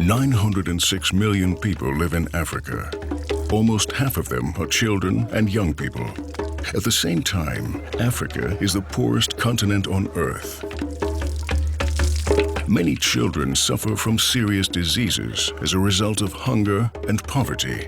906 million people live in Africa. Almost half of them are children and young people. At the same time, Africa is the poorest continent on Earth. Many children suffer from serious diseases as a result of hunger and poverty.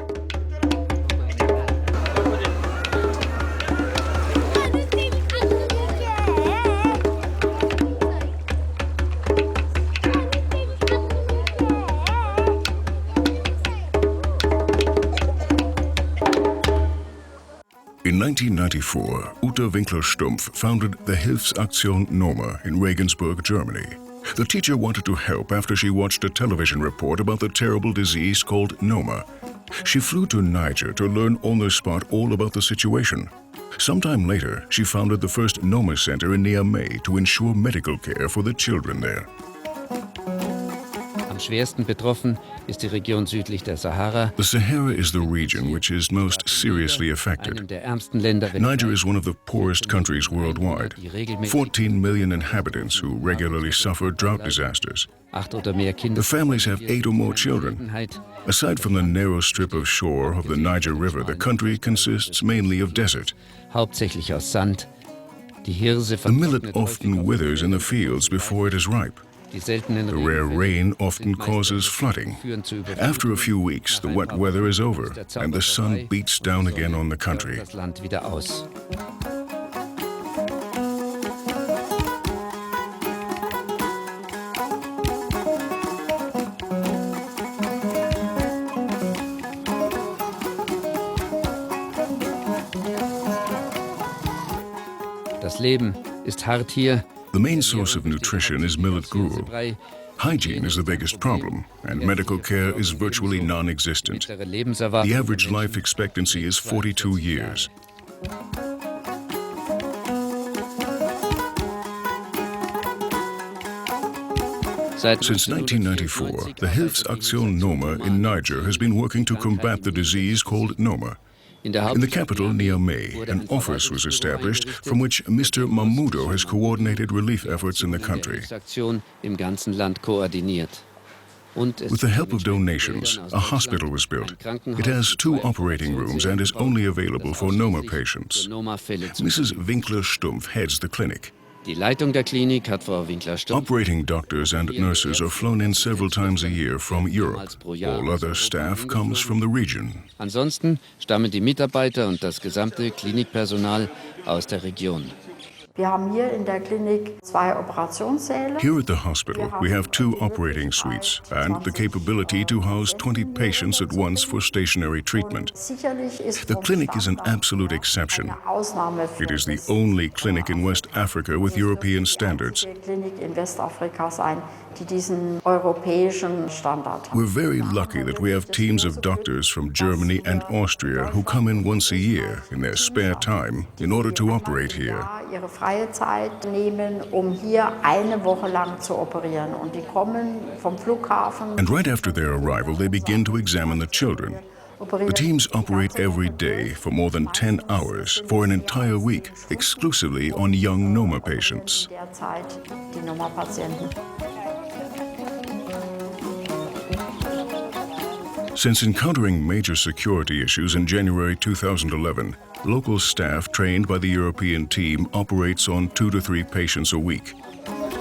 In 1994, Ute Winkler-Stumpf founded the Hilfsaktion Noma in Regensburg, Germany. The teacher wanted to help after she watched a television report about the terrible disease called Noma. She flew to Niger to learn on the spot all about the situation. Sometime later, she founded the first Noma center in Niamey to ensure medical care for the children there. Am schwersten betroffen ist die Region südlich der Sahara. The Sahara is the region which is most seriously affected. Niger is one of the poorest countries worldwide. 14 million inhabitants who regularly suffer drought disasters. The families have 8 or more children. Aside from the narrow strip of shore of the Niger River, the country consists mainly of desert. Hauptsächlich aus Sand. The millet often withers in the fields before it is ripe. The rare rain often causes flooding. After a few weeks, the wet weather is over and the sun beats down again on the country. Das Leben ist hart hier. The main source of nutrition is millet gruel. Hygiene is the biggest problem, and medical care is virtually non-existent. The average life expectancy is 42 years. Since 1994, the Hilfsaktion Noma in Niger has been working to combat the disease called Noma. In the capital, Niamey, an office was established from which Mr. Mamudo has coordinated relief efforts in the country. With the help of donations, a hospital was built. It has 2 operating rooms and is only available for Noma patients. Mrs. Winkler-Stumpf heads the clinic. Die Leitung der Klinik hat Frau Winkler-Stumpf. Operating doctors and nurses are flown in several times a year from Europe. All other staff comes from the region. Ansonsten stammen die Mitarbeiter und das gesamte Klinikpersonal aus der Region. Wir haben hier in der Klinik 2 Operationssäle. Here at the hospital, we have 2 operating suites and the capability to house 20 patients at once for stationary treatment. The clinic is an absolute exception. It is the only clinic in West Africa with European standards. We're very lucky that we have teams of doctors from Germany and Austria who come in once a year in their spare time in order to operate here. Ihre freie Zeit nehmen, hier eine Woche lang zu operieren. Und die kommen vom Flughafen. And right after their arrival, they begin to examine the children. The teams operate every day for more than 10 hours for an entire week, exclusively on young Noma patients. Derzeit die Noma-Patienten. Since encountering major security issues in January 2011, local staff trained by the European team operates on 2 to 3 patients a week.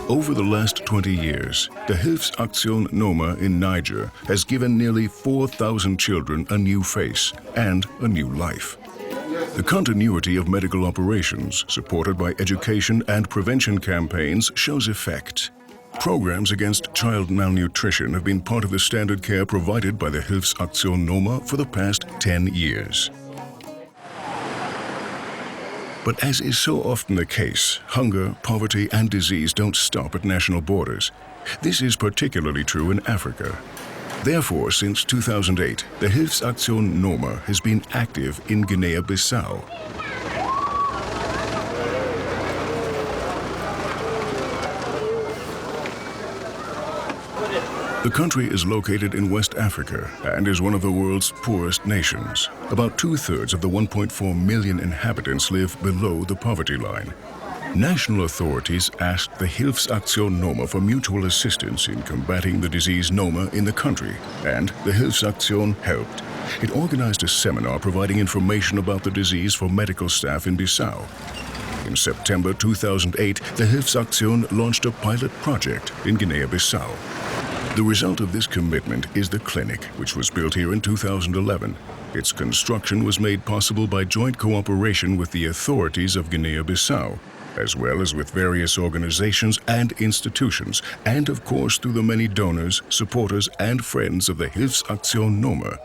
Over the last 20 years, the Hilfsaktion Noma in Niger has given nearly 4,000 children a new face and a new life. The continuity of medical operations, supported by education and prevention campaigns, shows effect. Programs against child malnutrition have been part of the standard care provided by the Hilfsaktion Noma for the past 10 years. But as is so often the case, hunger, poverty, and disease don't stop at national borders. This is particularly true in Africa. Therefore, since 2008, the Hilfsaktion Noma has been active in Guinea-Bissau. The country is located in West Africa and is one of the world's poorest nations. About 2/3 of the 1.4 million inhabitants live below the poverty line. National authorities asked the Hilfsaktion Noma for mutual assistance in combating the disease Noma in the country, and the Hilfsaktion helped. It organized a seminar providing information about the disease for medical staff in Bissau. In September 2008, the Hilfsaktion launched a pilot project in Guinea-Bissau. The result of this commitment is the clinic, which was built here in 2011. Its construction was made possible by joint cooperation with the authorities of Guinea-Bissau, as well as with various organizations and institutions, and of course through the many donors, supporters and friends of the Hilfsaktion Noma.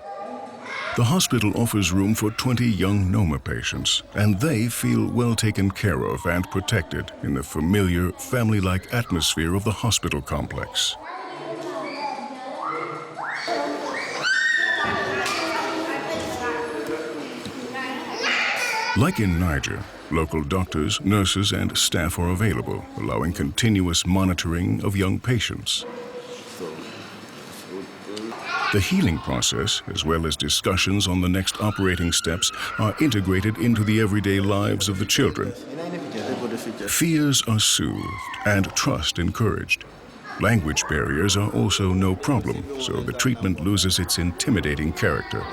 The hospital offers room for 20 young Noma patients, and they feel well taken care of and protected in the familiar, family-like atmosphere of the hospital complex. Like in Niger, local doctors, nurses and staff are available, allowing continuous monitoring of young patients. The healing process, as well as discussions on the next operating steps, are integrated into the everyday lives of the children. Fears are soothed and trust encouraged. Language barriers are also no problem, so the treatment loses its intimidating character.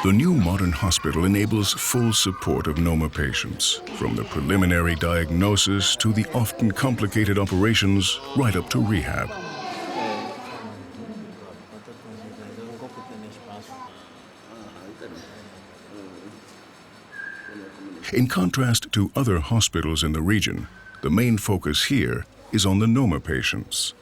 The new modern hospital enables full support of Noma patients, from the preliminary diagnosis to the often complicated operations, right up to rehab. In contrast to other hospitals in the region, the main focus here is on the Noma patients.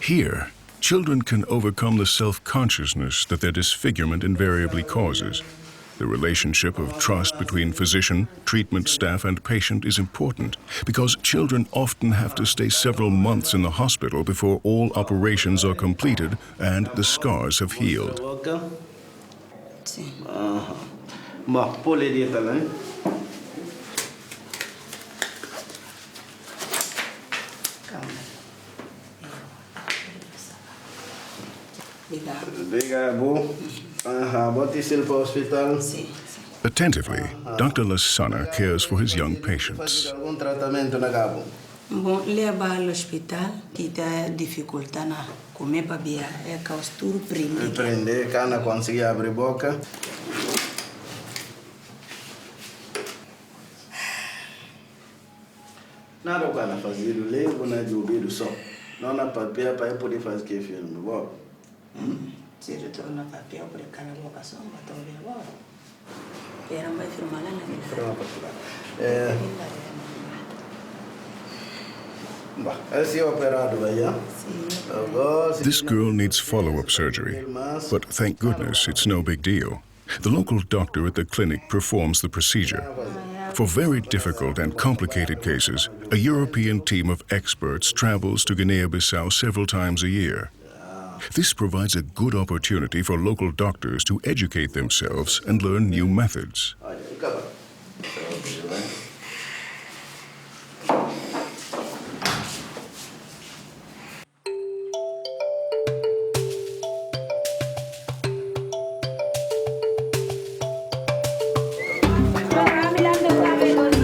Here, children can overcome the self-consciousness that their disfigurement invariably causes. The relationship of trust between physician, treatment staff and patient is important because children often have to stay several months in the hospital before all operations are completed and the scars have healed. Attentively, Dr. Lassana cares for his young patients. This girl needs follow-up surgery, but thank goodness it's no big deal. The local doctor at the clinic performs the procedure. For very difficult and complicated cases, a European team of experts travels to Guinea-Bissau several times a year. This provides a good opportunity for local doctors to educate themselves and learn new methods.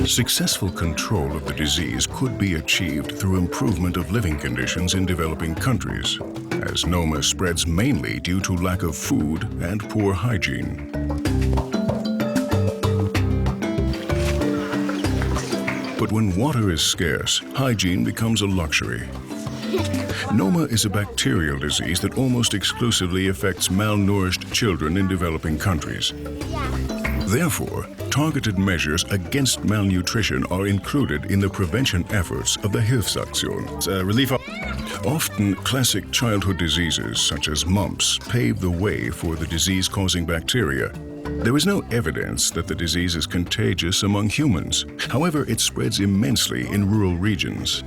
Successful control of the disease could be achieved through improvement of living conditions in developing countries, as Noma spreads mainly due to lack of food and poor hygiene. But when water is scarce, hygiene becomes a luxury. Noma is a bacterial disease that almost exclusively affects malnourished children in developing countries. Therefore, targeted measures against malnutrition are included in the prevention efforts of the Hilfsaktion. Often, classic childhood diseases such as mumps pave the way for the disease-causing bacteria. There is no evidence that the disease is contagious among humans. However, it spreads immensely in rural regions.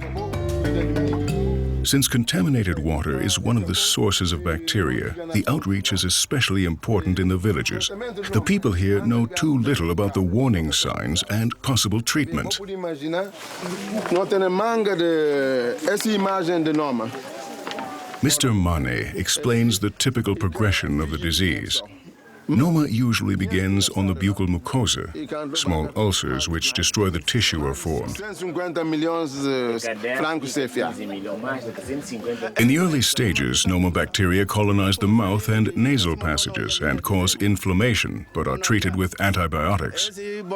Since contaminated water is one of the sources of bacteria, the outreach is especially important in the villages. The people here know too little about the warning signs and possible treatment. Mr. Mane explains the typical progression of the disease. Noma usually begins on the buccal mucosa. Small ulcers which destroy the tissue are formed. In the early stages, Noma bacteria colonize the mouth and nasal passages and cause inflammation, but are treated with antibiotics. In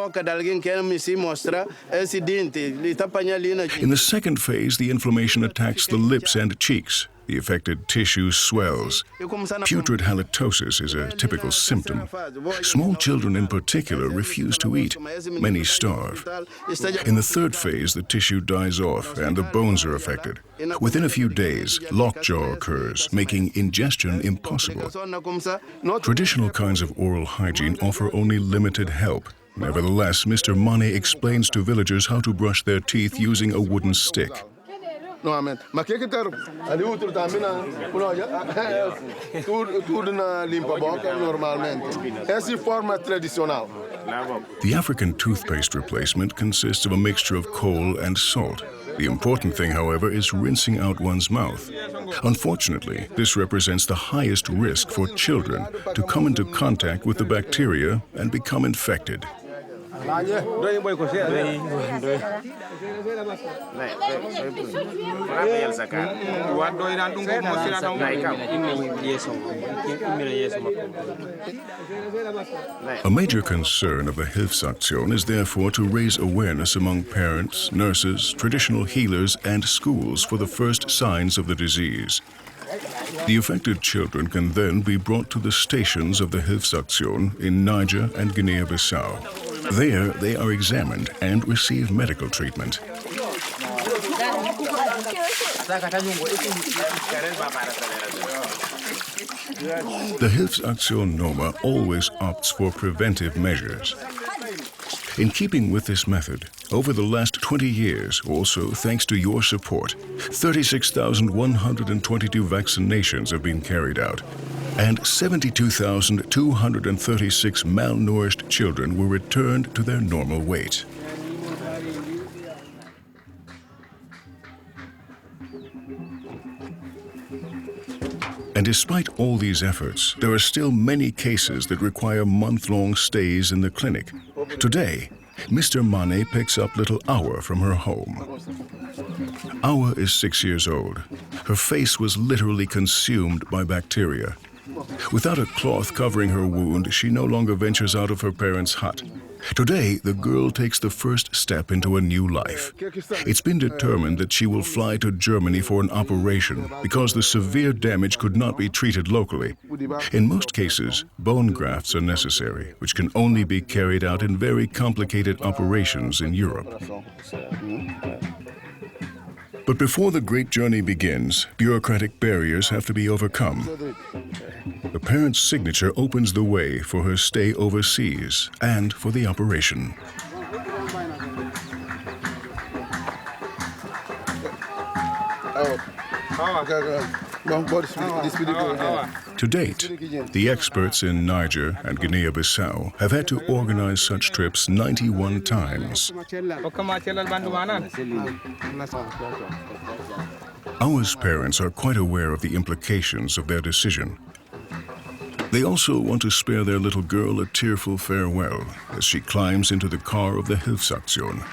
the second phase, the inflammation attacks the lips and cheeks. The affected tissue swells. Putrid halitosis is a typical symptom. Small children in particular refuse to eat. Many starve. In the third phase, the tissue dies off and the bones are affected. Within a few days, lockjaw occurs, making ingestion impossible. Traditional kinds of oral hygiene offer only limited help. Nevertheless, Mr. Mane explains to villagers how to brush their teeth using a wooden stick. The African toothpaste replacement consists of a mixture of coal and salt. The important thing, however, is rinsing out one's mouth. Unfortunately, this represents the highest risk for children to come into contact with the bacteria and become infected. A major concern of the Hilfsaktion is therefore to raise awareness among parents, nurses, traditional healers, and schools for the first signs of the disease. The affected children can then be brought to the stations of the Hilfsaktion in Niger and Guinea-Bissau. There, they are examined and receive medical treatment. The Hilfsaktion Noma always opts for preventive measures. In keeping with this method, over the last 20 years, also thanks to your support, 36,122 vaccinations have been carried out, and 72,236 malnourished children were returned to their normal weight. And despite all these efforts, there are still many cases that require month-long stays in the clinic. Today, Mr. Mane picks up little Awa from her home. Awa is 6 years old. Her face was literally consumed by bacteria. Without a cloth covering her wound, she no longer ventures out of her parents' hut. Today, the girl takes the first step into a new life. It's been determined that she will fly to Germany for an operation because the severe damage could not be treated locally. In most cases, bone grafts are necessary, which can only be carried out in very complicated operations in Europe. But before the great journey begins, bureaucratic barriers have to be overcome. The parent's signature opens the way for her stay overseas and for the operation. To date, the experts in Niger and Guinea-Bissau have had to organize such trips 91 times. Awa's parents are quite aware of the implications of their decision. They also want to spare their little girl a tearful farewell as she climbs into the car of the Hilfsaktion.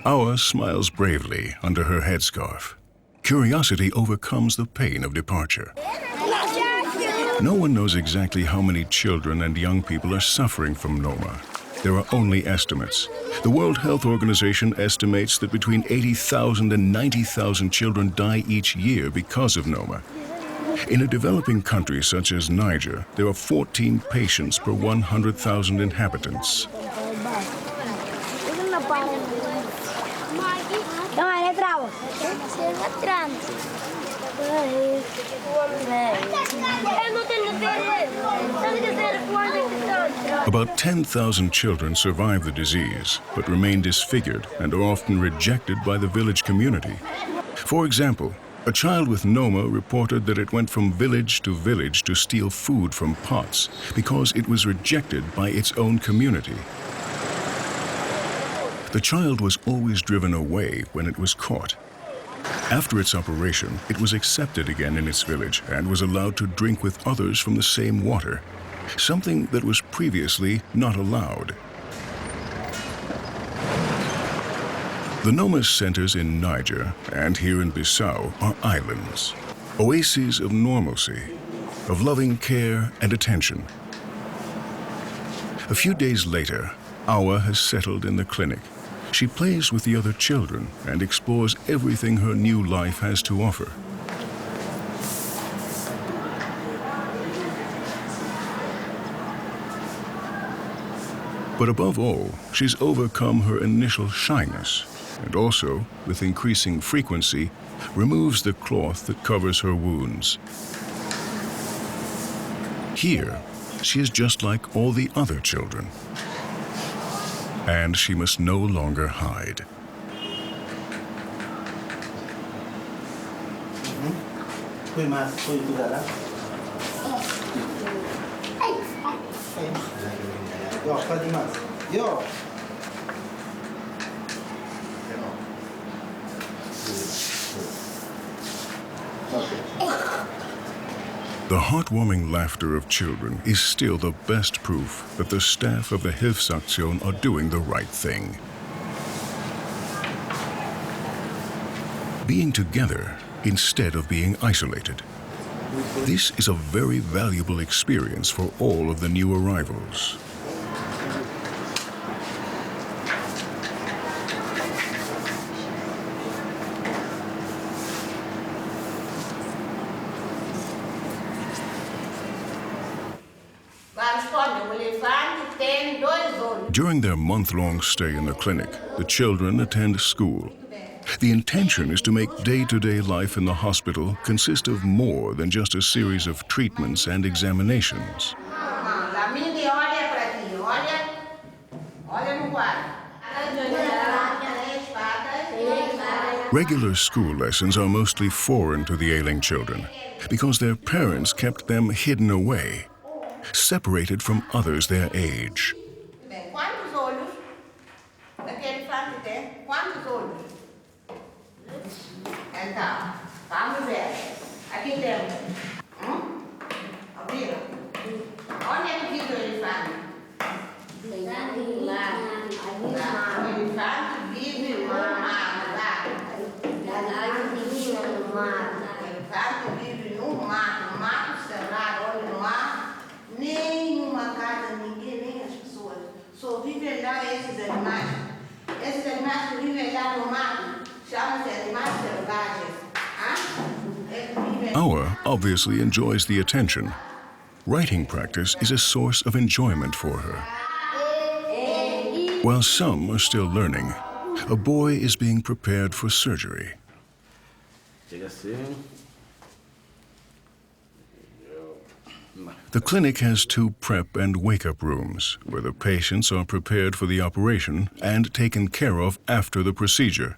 Awa smiles bravely under her headscarf. Curiosity overcomes the pain of departure. No one knows exactly how many children and young people are suffering from Noma. There are only estimates. The World Health Organization estimates that between 80,000 and 90,000 children die each year because of Noma. In a developing country such as Niger, there are 14 patients per 100,000 inhabitants. About 10,000 children survive the disease, but remain disfigured and are often rejected by the village community. For example, a child with Noma reported that it went from village to steal food from pots because it was rejected by its own community. The child was always driven away when it was caught. After its operation, it was accepted again in its village and was allowed to drink with others from the same water, something that was previously not allowed. The Noma centers in Niger and here in Bissau are islands, oases of normalcy, of loving care and attention. A few days later, Awa has settled in the clinic. She plays with the other children and explores everything her new life has to offer. But above all, she's overcome her initial shyness and also, with increasing frequency, removes the cloth that covers her wounds. Here, she is just like all the other children. And she must no longer hide. The heartwarming laughter of children is still the best proof that the staff of the Hilfsaktion are doing the right thing. Being together instead of being isolated. This is a very valuable experience for all of the new arrivals. During their month-long stay in the clinic, the children attend school. The intention is to make day-to-day life in the hospital consist of more than just a series of treatments and examinations. Regular school lessons are mostly foreign to the ailing children because their parents kept them hidden away, separated from others their age. Awa obviously enjoys the attention. Writing practice is a source of enjoyment for her. While some are still learning, a boy is being prepared for surgery. The clinic has 2 prep and wake-up rooms where the patients are prepared for the operation and taken care of after the procedure.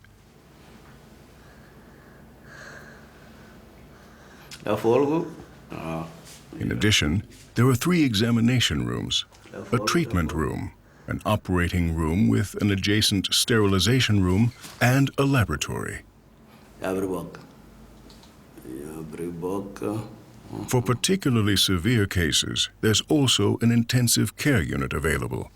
In addition, there are 3 examination rooms, a treatment room, an operating room with an adjacent sterilization room, and a laboratory. For particularly severe cases, there's also an intensive care unit available.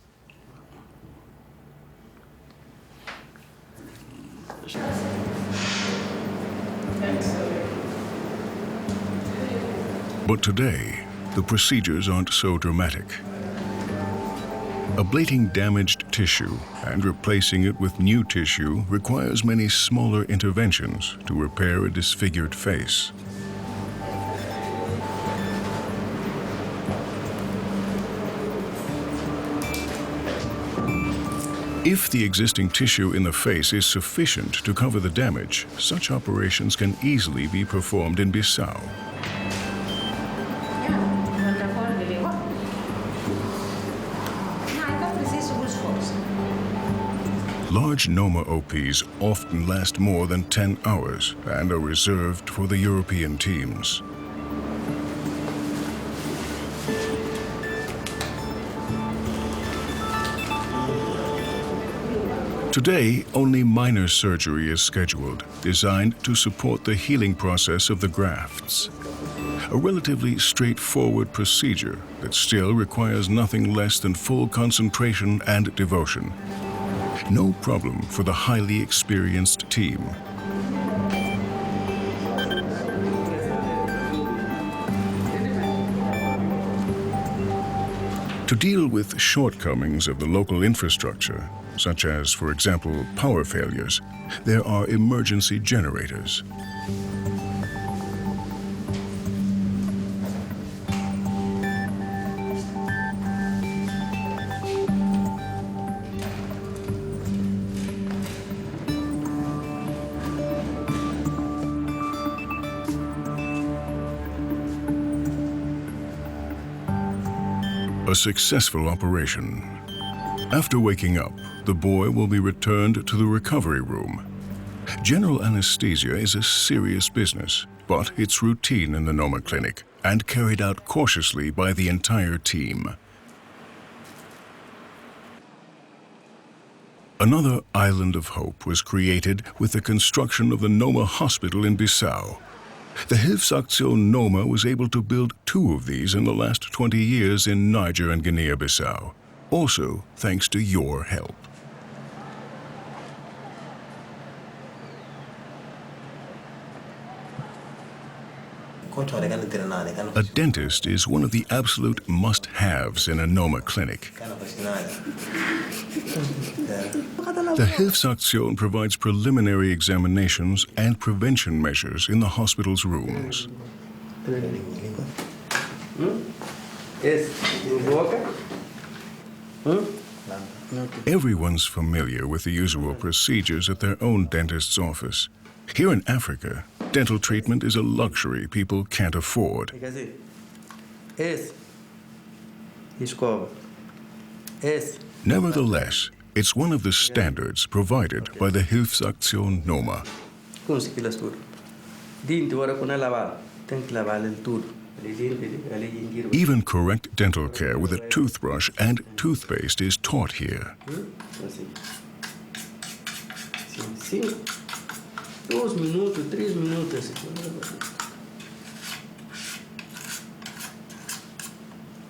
But today, the procedures aren't so dramatic. Ablating damaged tissue and replacing it with new tissue requires many smaller interventions to repair a disfigured face. If the existing tissue in the face is sufficient to cover the damage, such operations can easily be performed in Bissau. Large Noma OPs often last more than 10 hours and are reserved for the European teams. Today, only minor surgery is scheduled, designed to support the healing process of the grafts. A relatively straightforward procedure that still requires nothing less than full concentration and devotion. No problem for the highly experienced team. To deal with shortcomings of the local infrastructure, such as, for example, power failures, there are emergency generators. A successful operation. After waking up, the boy will be returned to the recovery room. General anesthesia is a serious business, but it's routine in the Noma clinic and carried out cautiously by the entire team. Another island of hope was created with the construction of the Noma hospital in Bissau. The Hilfsaktion Noma was able to build 2 of these in the last 20 years in Niger and Guinea-Bissau, also thanks to your help. A dentist is one of the absolute must-haves in a Noma clinic. The Hilfsaktion provides preliminary examinations and prevention measures in the hospital's rooms. Everyone's familiar with the usual procedures at their own dentist's office. Here in Africa, dental treatment is a luxury people can't afford. Nevertheless, it's one of the standards provided by the Hilfsaktion Noma. Even correct dental care with a toothbrush and toothpaste is taught here.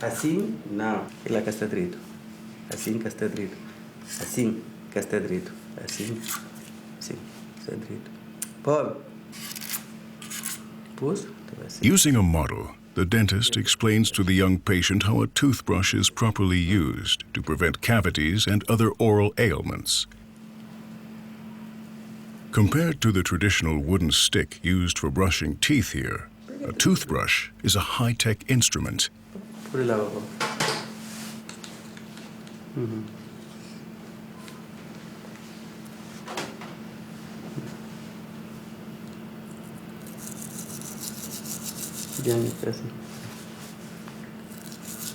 Assim, não. Ele cá está direito. Assim cá está direito. Assim cá está direito. Assim. Assim. Está direito. Pode. Pus. Using a model, the dentist explains to the young patient how a toothbrush is properly used to prevent cavities and other oral ailments. Compared to the traditional wooden stick used for brushing teeth here, a toothbrush is a high-tech instrument.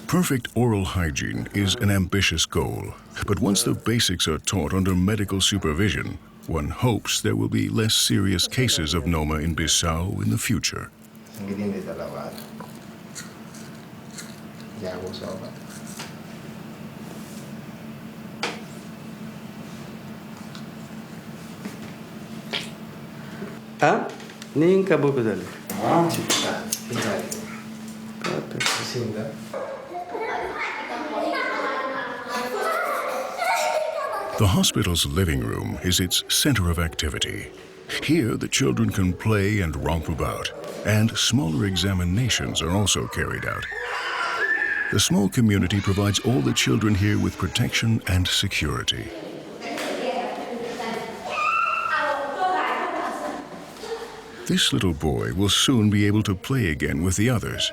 Perfect oral hygiene is an ambitious goal, but once the basics are taught under medical supervision, one hopes there will be less serious cases of Noma in Bissau in the future. Ah? Nem acabou com ele. The hospital's living room is its center of activity. Here, the children can play and romp about, and smaller examinations are also carried out. The small community provides all the children here with protection and security. This little boy will soon be able to play again with the others.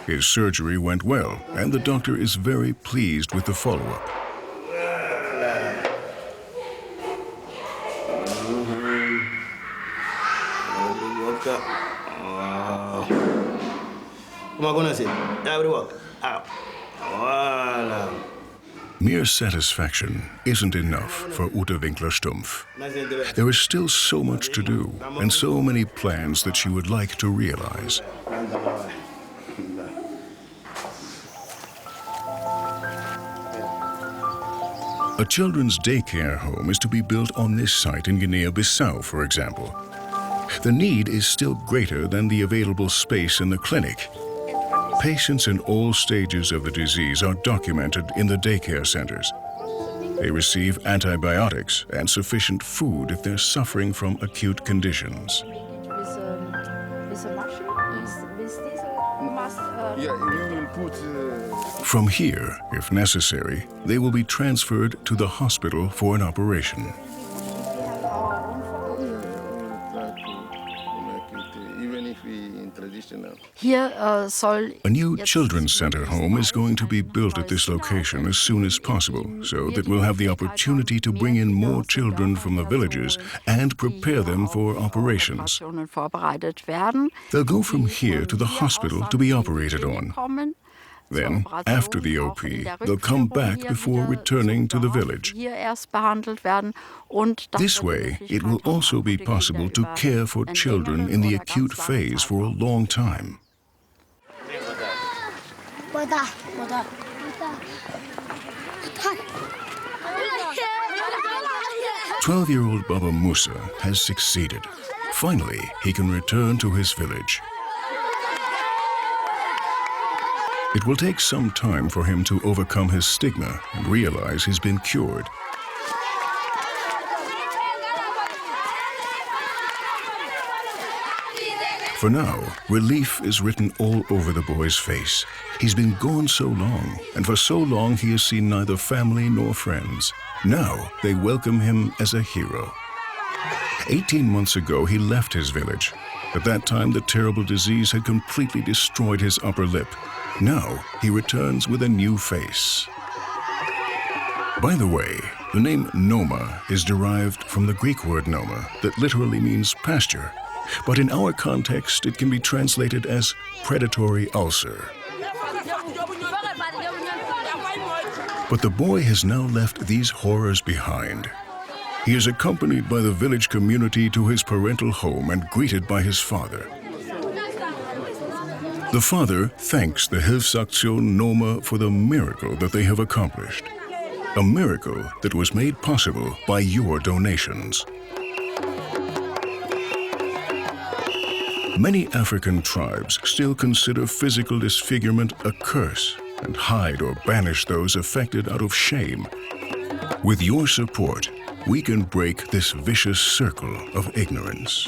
His surgery went well, and the doctor is very pleased with the follow-up. Wow. Come on, gonna see. Everyone. Out. Voila. Mere satisfaction isn't enough for Ute Winkler-Stumpf. There is still so much to do and so many plans that she would like to realize. A children's daycare home is to be built on this site in Guinea-Bissau, for example. The need is still greater than the available space in the clinic. Patients in all stages of the disease are documented in the daycare centers. They receive antibiotics and sufficient food if they're suffering from acute conditions. From here, if necessary, they will be transferred to the hospital for an operation. A new children's center home is going to be built at this location as soon as possible, so that we'll have the opportunity to bring in more children from the villages and prepare them for operations. They'll go from here to the hospital to be operated on. Then, after the OP, they'll come back before returning to the village. This way, it will also be possible to care for children in the acute phase for a long time. 12-year-old Baba Musa has succeeded. Finally, he can return to his village. It will take some time for him to overcome his stigma and realize he's been cured. For now, relief is written all over the boy's face. He's been gone so long, and for so long he has seen neither family nor friends. Now they welcome him as a hero. 18 months ago, he left his village. At that time, the terrible disease had completely destroyed his upper lip. Now, he returns with a new face. By the way, the name Noma is derived from the Greek word noma, that literally means pasture. But in our context, it can be translated as predatory ulcer. But the boy has now left these horrors behind. He is accompanied by the village community to his parental home and greeted by his father. The father thanks the Hilfsaktion Noma for the miracle that they have accomplished. A miracle that was made possible by your donations. Many African tribes still consider physical disfigurement a curse and hide or banish those affected out of shame. With your support, we can break this vicious circle of ignorance.